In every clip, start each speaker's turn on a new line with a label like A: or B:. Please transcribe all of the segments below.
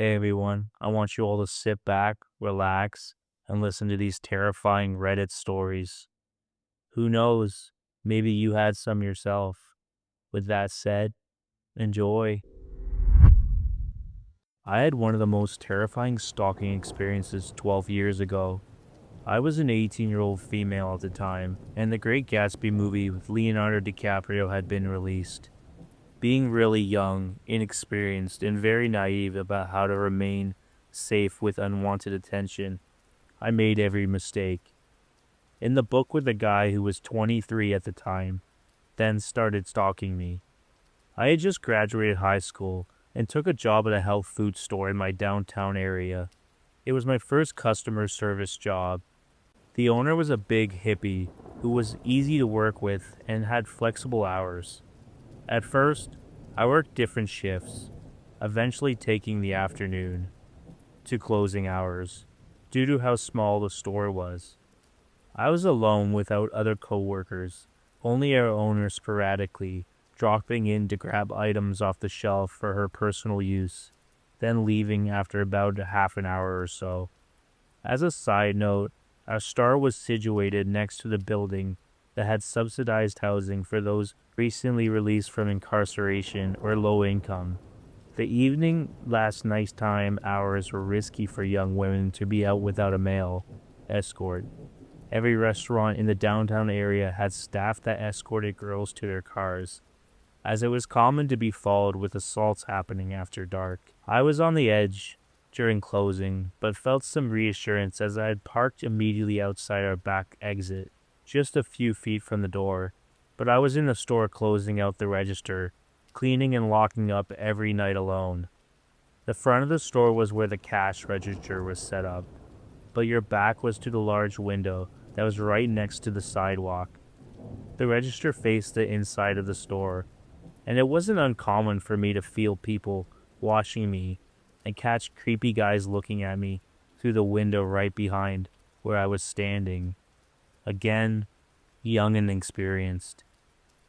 A: Hey everyone, I want you all to sit back, relax, and listen to these terrifying Reddit stories. Who knows? Maybe you had some yourself. With that said, enjoy. I had one of the most terrifying stalking experiences 12 years ago. I was an 18-year-old female at the time, and the Great Gatsby movie with Leonardo DiCaprio had been released. Being really young, inexperienced, and very naive about how to remain safe with unwanted attention, I made every mistake. In the book with a guy who was 23 at the time, then started stalking me. I had just graduated high school and took a job at a health food store in my downtown area. It was my first customer service job. The owner was a big hippie who was easy to work with and had flexible hours. At first, I worked different shifts, eventually taking the afternoon to closing hours due to how small the store was. I was alone without other coworkers, only our owner sporadically dropping in to grab items off the shelf for her personal use, then leaving after about a half an hour or so. As a side note, our store was situated next to the building that had subsidized housing for those recently released from incarceration or low income. The evening last nighttime hours were risky for young women to be out without a male escort. Every restaurant in the downtown area had staff that escorted girls to their cars, as it was common to be followed with assaults happening after dark. I was on the edge during closing, but felt some reassurance as I had parked immediately outside our back exit, just a few feet from the door. But I was in the store closing out the register, cleaning and locking up every night alone. The front of the store was where the cash register was set up, but your back was to the large window that was right next to the sidewalk. The register faced the inside of the store, and it wasn't uncommon for me to feel people watching me and catch creepy guys looking at me through the window right behind where I was standing. Again, young and inexperienced.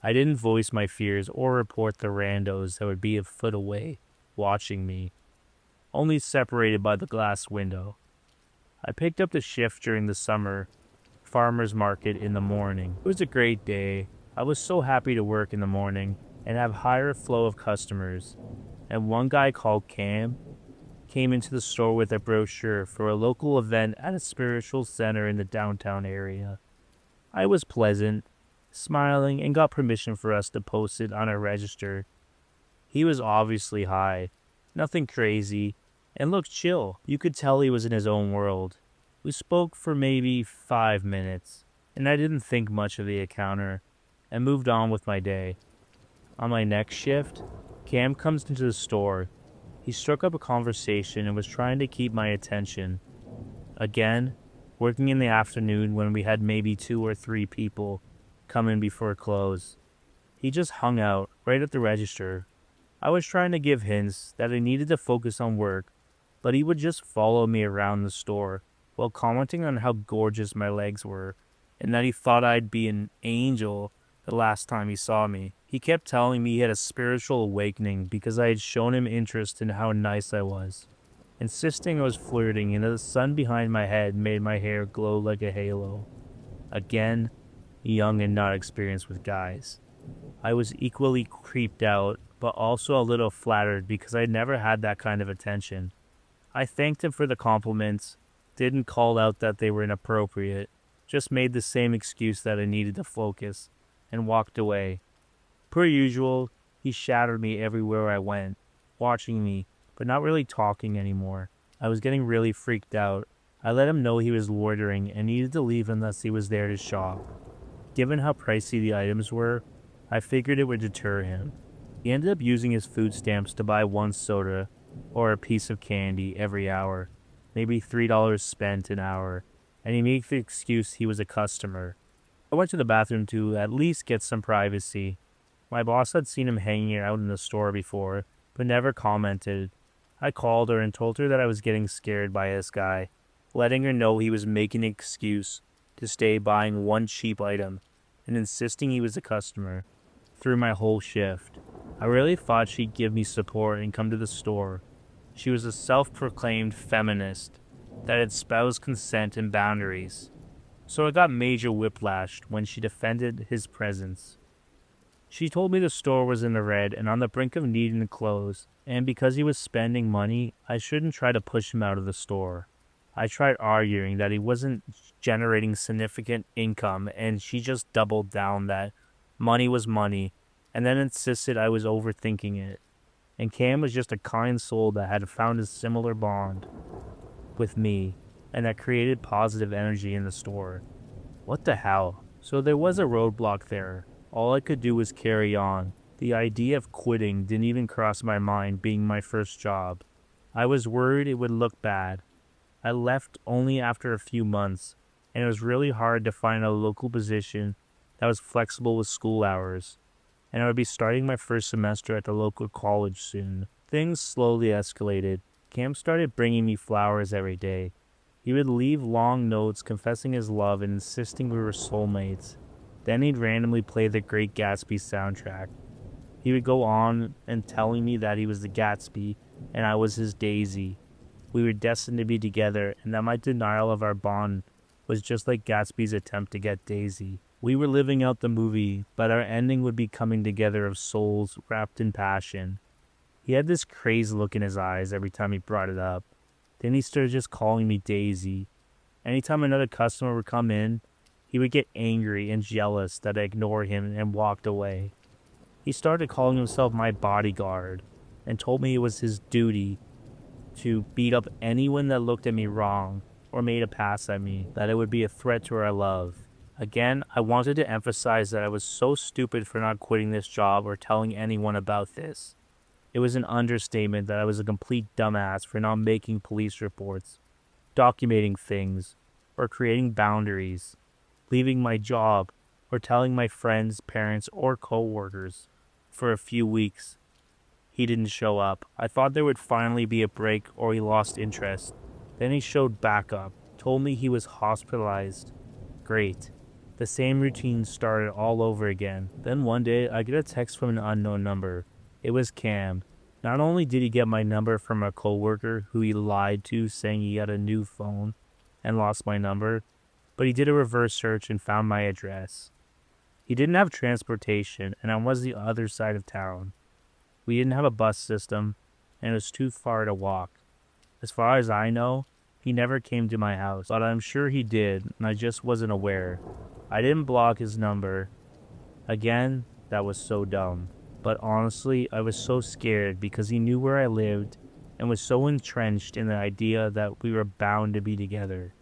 A: I didn't voice my fears or report the randos that would be a foot away, watching me, only separated by the glass window. I picked up the shift during the summer farmer's market in the morning. It was a great day. I was so happy to work in the morning and have higher flow of customers. And one guy called Cam came into the store with a brochure for a local event at a spiritual center in the downtown area. I was pleasant, smiling, and got permission for us to post it on our register. He was obviously high, nothing crazy, and looked chill. You could tell he was in his own world. We spoke for maybe 5 minutes, and I didn't think much of the encounter, and moved on with my day. On my next shift, Cam comes into the store. He struck up a conversation and was trying to keep my attention. Again, working in the afternoon when we had maybe 2 or 3 people come in before close. He just hung out right at the register. I was trying to give hints that I needed to focus on work, but he would just follow me around the store while commenting on how gorgeous my legs were and that he thought I'd be an angel the last time he saw me. He kept telling me he had a spiritual awakening because I had shown him interest in how nice I was, insisting I was flirting and that the sun behind my head made my hair glow like a halo. Again, young and not experienced with guys. I was equally creeped out, but also a little flattered because I'd never had that kind of attention. I thanked him for the compliments, didn't call out that they were inappropriate, just made the same excuse that I needed to focus, and walked away. Per usual, he shadowed me everywhere I went, watching me, but not really talking anymore. I was getting really freaked out. I let him know he was loitering and needed to leave unless he was there to shop. Given how pricey the items were, I figured it would deter him. He ended up using his food stamps to buy one soda or a piece of candy every hour, maybe $3 spent an hour, and he made the excuse he was a customer. I went to the bathroom to at least get some privacy. My boss had seen him hanging out in the store before, but never commented. I called her and told her that I was getting scared by this guy, letting her know he was making an excuse to stay buying one cheap item and insisting he was a customer. Through my whole shift, I really thought she'd give me support and come to the store, She was a self-proclaimed feminist that espoused consent and boundaries, so I got major whiplash when she defended his presence. She told me the store was in the red and on the brink of needing to close, and because he was spending money, I shouldn't try to push him out of the store. I tried arguing that he wasn't generating significant income, and she just doubled down that money was money, and then insisted I was overthinking it. And Cam was just a kind soul that had found a similar bond with me, and that created positive energy in the store. What the hell? So there was a roadblock there. All I could do was carry on. The idea of quitting didn't even cross my mind, being my first job. I was worried it would look bad. I left only after a few months, and it was really hard to find a local position that was flexible with school hours, and I would be starting my first semester at the local college soon. Things slowly escalated. Cam started bringing me flowers every day. He would leave long notes confessing his love and insisting we were soulmates. Then he'd randomly play the Great Gatsby soundtrack. He would go on and telling me that he was the Gatsby and I was his Daisy. We were destined to be together, and that my denial of our bond was just like Gatsby's attempt to get Daisy. We were living out the movie, but our ending would be coming together of souls wrapped in passion. He had this crazed look in his eyes every time he brought it up. Then he started just calling me Daisy. Anytime another customer would come in, he would get angry and jealous that I ignored him and walked away. He started calling himself my bodyguard and told me it was his duty to beat up anyone that looked at me wrong or made a pass at me, that it would be a threat to our love. Again, I wanted to emphasize that I was so stupid for not quitting this job or telling anyone about this. It was an understatement that I was a complete dumbass for not making police reports, documenting things, or creating boundaries, leaving my job, or telling my friends, parents, or coworkers. For a few weeks, he didn't show up. I thought there would finally be a break or he lost interest. Then he showed back up, told me he was hospitalized. Great. The same routine started all over again. Then one day, I get a text from an unknown number. It was Cam. Not only did he get my number from a coworker who he lied to saying he had a new phone and lost my number, but he did a reverse search and found my address. He didn't have transportation, and I was the other side of town. We didn't have a bus system, and it was too far to walk. As far as I know, he never came to my house, but I'm sure he did, and I just wasn't aware. I didn't block his number. Again, that was so dumb. But honestly, I was so scared because he knew where I lived and was so entrenched in the idea that we were bound to be together.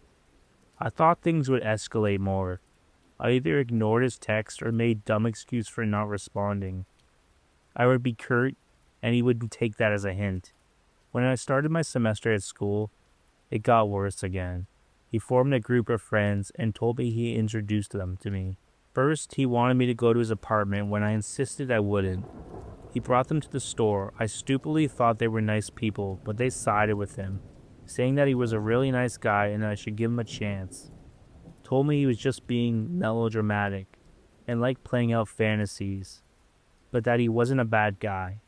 A: I thought things would escalate more. I either ignored his text or made dumb excuse for not responding. I would be curt, and he would take that as a hint. When I started my semester at school, it got worse again. He formed a group of friends and told me he introduced them to me. First, he wanted me to go to his apartment when I insisted I wouldn't. He brought them to the store. I stupidly thought they were nice people, but they sided with him, saying that he was a really nice guy and I should give him a chance. Told me he was just being melodramatic and liked playing out fantasies, but that he wasn't a bad guy.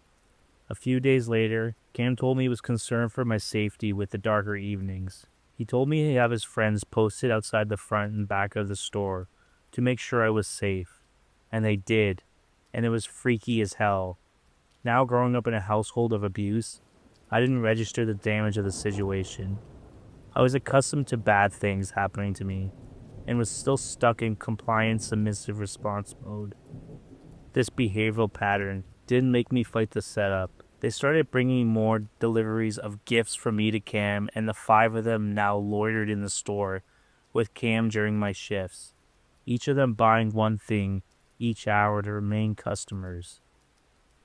A: A few days later, Cam told me he was concerned for my safety with the darker evenings. He told me he'd have his friends posted outside the front and back of the store to make sure I was safe. And they did, and it was freaky as hell. Now growing up in a household of abuse, I didn't register the damage of the situation. I was accustomed to bad things happening to me, and was still stuck in compliant submissive response mode. This behavioral pattern didn't make me fight the setup. They started bringing more deliveries of gifts from me to Cam, and the 5 of them now loitered in the store with Cam during my shifts, each of them buying one thing each hour to remain customers.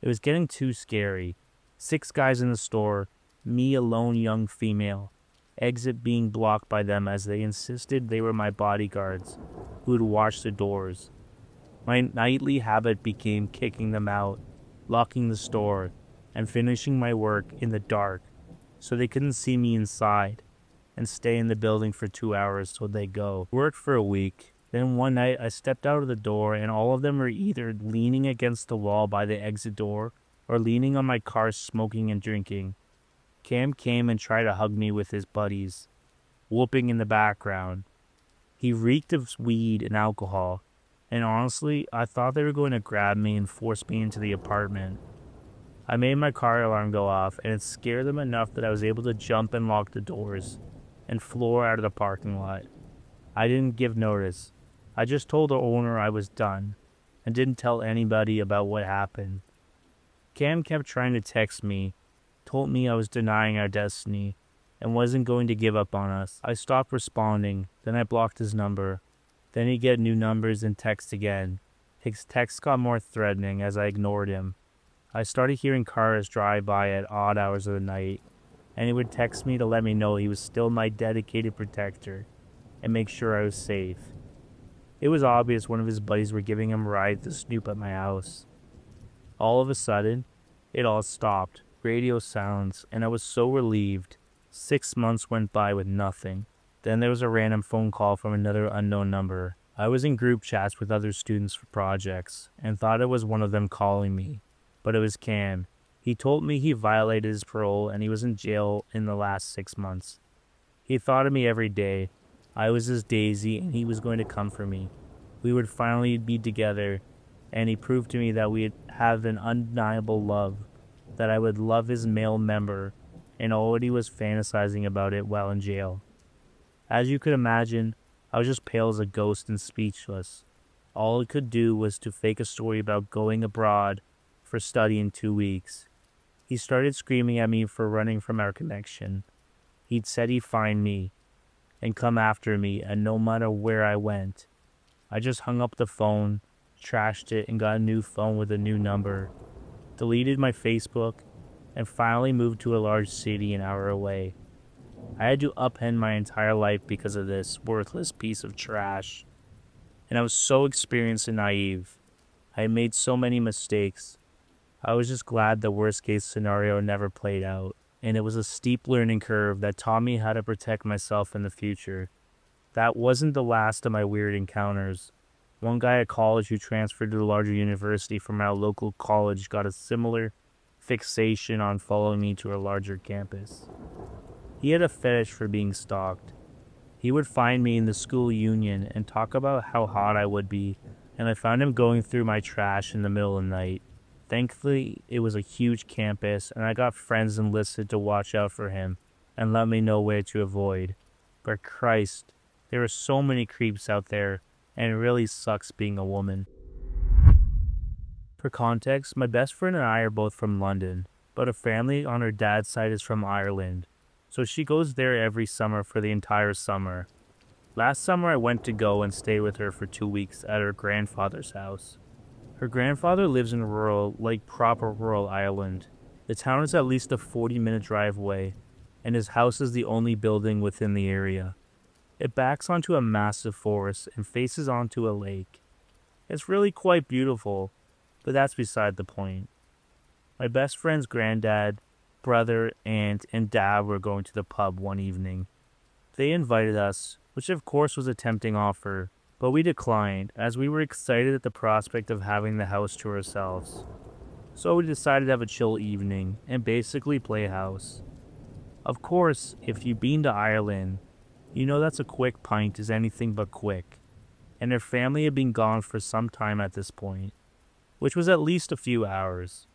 A: It was getting too scary. 6 guys in the store, me a lone young female, exit being blocked by them as they insisted they were my bodyguards who would watch the doors. My nightly habit became kicking them out, locking the store, and finishing my work in the dark so they couldn't see me inside, and stay in the building for 2 hours till they go. Worked for a week. Then one night I stepped out of the door and all of them were either leaning against the wall by the exit door or leaning on my car smoking and drinking. Cam came and tried to hug me with his buddies, whooping in the background. He reeked of weed and alcohol, and honestly, I thought they were going to grab me and force me into the apartment. I made my car alarm go off, and it scared them enough that I was able to jump and lock the doors and floor out of the parking lot. I didn't give notice. I just told the owner I was done and didn't tell anybody about what happened. Cam kept trying to text me, told me I was denying our destiny and wasn't going to give up on us. I stopped responding, then I blocked his number. Then he'd get new numbers and text again. His texts got more threatening as I ignored him. I started hearing cars drive by at odd hours of the night, and he would text me to let me know he was still my dedicated protector and make sure I was safe. It was obvious one of his buddies were giving him rides to snoop at my house. All of a sudden, it all stopped. Radio sounds, and I was so relieved. 6 months went by with nothing. Then there was a random phone call from another unknown number. I was in group chats with other students for projects and thought it was one of them calling me. But it was Cam. He told me he violated his parole and he was in jail in the last 6 months. He thought of me every day. I was his daisy and he was going to come for me. We would finally be together, and he proved to me that we'd have an undeniable love, that I would love his male member, and already was fantasizing about it while in jail. As you could imagine, I was just pale as a ghost and speechless. All I could do was to fake a story about going abroad for study in 2 weeks. He started screaming at me for running from our connection. He'd said he'd find me and come after me, and no matter where I went. I just hung up the phone, trashed it, and got a new phone with a new number, deleted my Facebook, and finally moved to a large city an hour away. I had to upend my entire life because of this worthless piece of trash. And I was so experienced and naive. I had made so many mistakes. I was just glad the worst case scenario never played out, and it was a steep learning curve that taught me how to protect myself in the future. That wasn't the last of my weird encounters. One guy at college who transferred to a larger university from our local college got a similar fixation on following me to a larger campus. He had a fetish for being stalked. He would find me in the school union and talk about how hot I would be, and I found him going through my trash in the middle of the night. Thankfully, it was a huge campus, and I got friends enlisted to watch out for him and let me know where to avoid. But Christ, there are so many creeps out there, and it really sucks being a woman. For context, my best friend and I are both from London, but her family on her dad's side is from Ireland, so she goes there every summer for the entire summer. Last summer I went to go and stay with her for 2 weeks at her grandfather's house. Her grandfather lives in proper rural Ireland. The town is at least a 40-minute drive away, and his house is the only building within the area. It backs onto a massive forest and faces onto a lake. It's really quite beautiful, but that's beside the point. My best friend's granddad, brother, aunt, and dad were going to the pub one evening. They invited us, which of course was a tempting offer, but we declined as we were excited at the prospect of having the house to ourselves. So we decided to have a chill evening and basically play house. Of course, if you've been to Ireland, you know that's a quick pint is anything but quick, and her family had been gone for some time at this point, which was at least a few hours.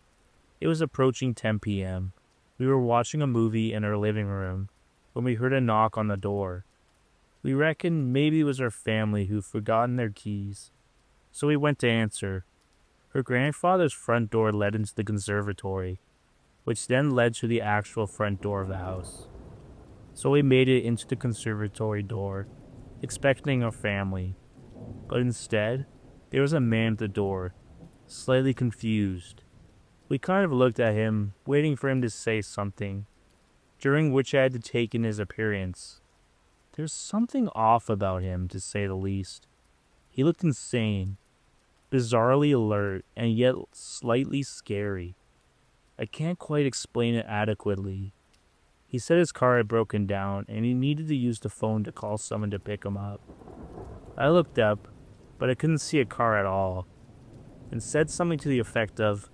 A: It was approaching 10 p.m. We were watching a movie in our living room when we heard a knock on the door. We reckoned maybe it was our family who'd forgotten their keys, so we went to answer. Her grandfather's front door led into the conservatory, which then led to the actual front door of the house. So we made it into the conservatory door, expecting our family, but instead, there was a man at the door, slightly confused. We kind of looked at him, waiting for him to say something, during which I had to take in his appearance. There's something off about him, to say the least. He looked insane, bizarrely alert, and yet slightly scary. I can't quite explain it adequately. He said his car had broken down, and he needed to use the phone to call someone to pick him up. I looked up, but I couldn't see a car at all, and said something to the effect of,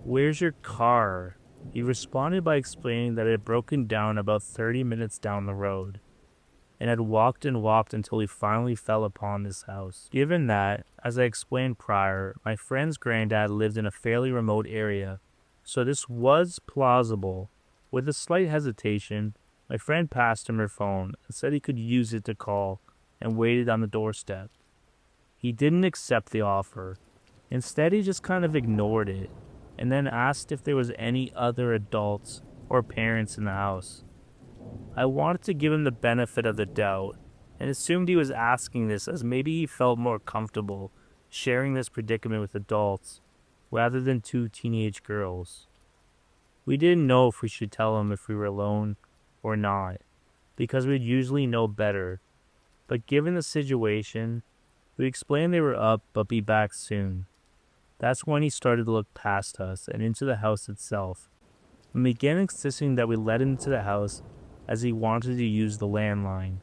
A: "Where's your car?" He responded by explaining that it had broken down about 30 minutes down the road, and had walked and walked until he finally fell upon this house. Given that, as I explained prior, my friend's granddad lived in a fairly remote area, so this was plausible. With a slight hesitation, my friend passed him her phone and said he could use it to call, and waited on the doorstep. He didn't accept the offer. Instead, he just kind of ignored it, and then asked if there was any other adults or parents in the house. I wanted to give him the benefit of the doubt, and assumed he was asking this as maybe he felt more comfortable sharing this predicament with adults rather than two teenage girls. We didn't know if we should tell him if we were alone or not, because we'd usually know better. But given the situation, we explained they were up but be back soon. That's when he started to look past us and into the house itself, and began insisting that we let him into the house as he wanted to use the landline.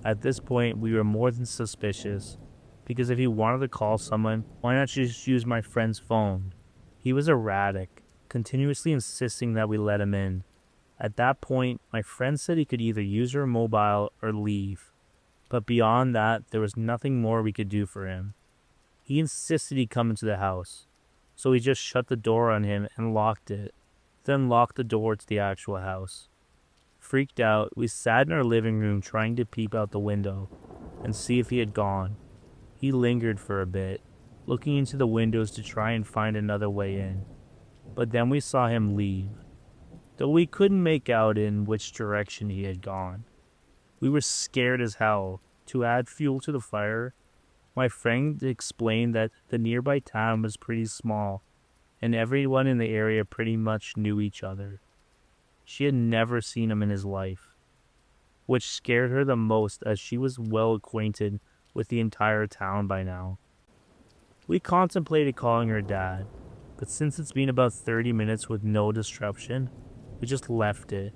A: At this point, we were more than suspicious, because if he wanted to call someone, why not just use my friend's phone? He was erratic, continuously insisting that we let him in. At that point, my friend said he could either use her mobile or leave, but beyond that, there was nothing more we could do for him. He insisted he come into the house, so we just shut the door on him and locked it, then locked the door to the actual house. Freaked out, we sat in our living room trying to peep out the window and see if he had gone. He lingered for a bit, looking into the windows to try and find another way in, but then we saw him leave, though we couldn't make out in which direction he had gone. We were scared as hell. To add fuel to the fire, my friend explained that the nearby town was pretty small, and everyone in the area pretty much knew each other. She had never seen him in his life, which scared her the most as she was well acquainted with the entire town by now. We contemplated calling her dad, but since it's been about 30 minutes with no disruption, we just left it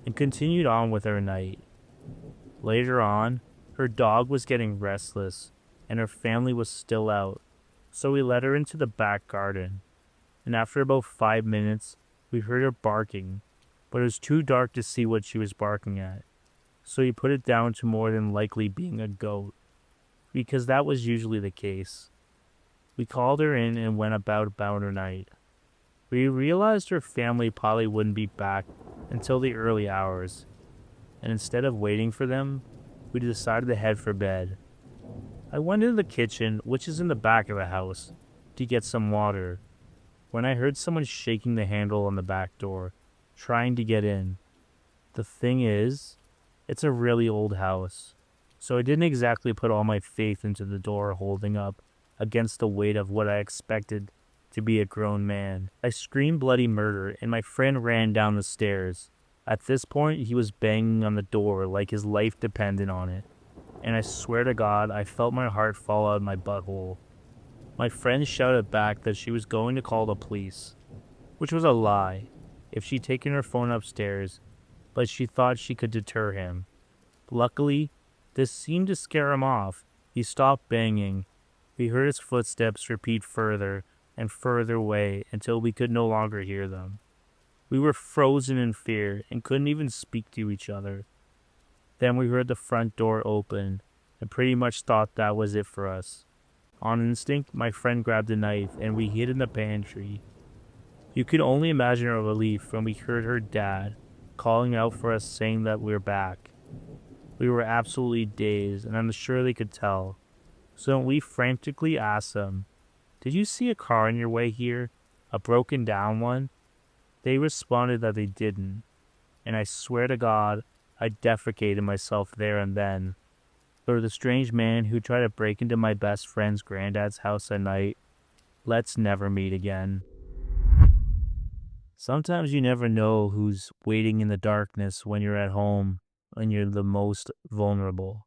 A: and continued on with our night. Later on, her dog was getting restless and her family was still out, so we let her into the back garden, and after about 5 minutes, we heard her barking, but it was too dark to see what she was barking at, so we put it down to more than likely being a goat, because that was usually the case. We called her in and went about her night. We realized her family probably wouldn't be back until the early hours, and instead of waiting for them, we decided to head for bed. I went into the kitchen, which is in the back of the house, to get some water, when I heard someone shaking the handle on the back door, trying to get in. The thing is, it's a really old house, so I didn't exactly put all my faith into the door holding up against the weight of what I expected to be a grown man. I screamed bloody murder, and my friend ran down the stairs. At this point, he was banging on the door like his life depended on it, and I swear to God, I felt my heart fall out of my butthole. My friend shouted back that she was going to call the police, which was a lie, if she'd taken her phone upstairs, but she thought she could deter him. Luckily, this seemed to scare him off. He stopped banging. We heard his footsteps repeat further and further away until we could no longer hear them. We were frozen in fear and couldn't even speak to each other. Then we heard the front door open and pretty much thought that was it for us. On instinct, my friend grabbed a knife and we hid in the pantry. You could only imagine our relief when we heard her dad calling out for us saying that we were back. We were absolutely dazed, and I'm sure they could tell. So we frantically asked them, "Did you see a car on your way here? A broken down one?" They responded that they didn't, and I swear to God, I defecated myself there and then. For the strange man who tried to break into my best friend's granddad's house at night, let's never meet again. Sometimes you never know who's waiting in the darkness when you're at home and you're the most vulnerable.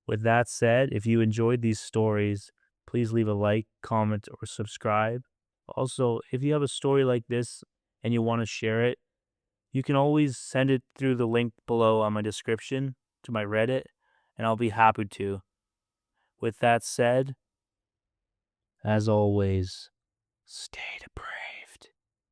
A: With that said, if you enjoyed these stories, please leave a like, comment, or subscribe. Also, if you have a story like this and you want to share it, you can always send it through the link below on my description to my Reddit, and I'll be happy to. With that said, as always, stay depraved.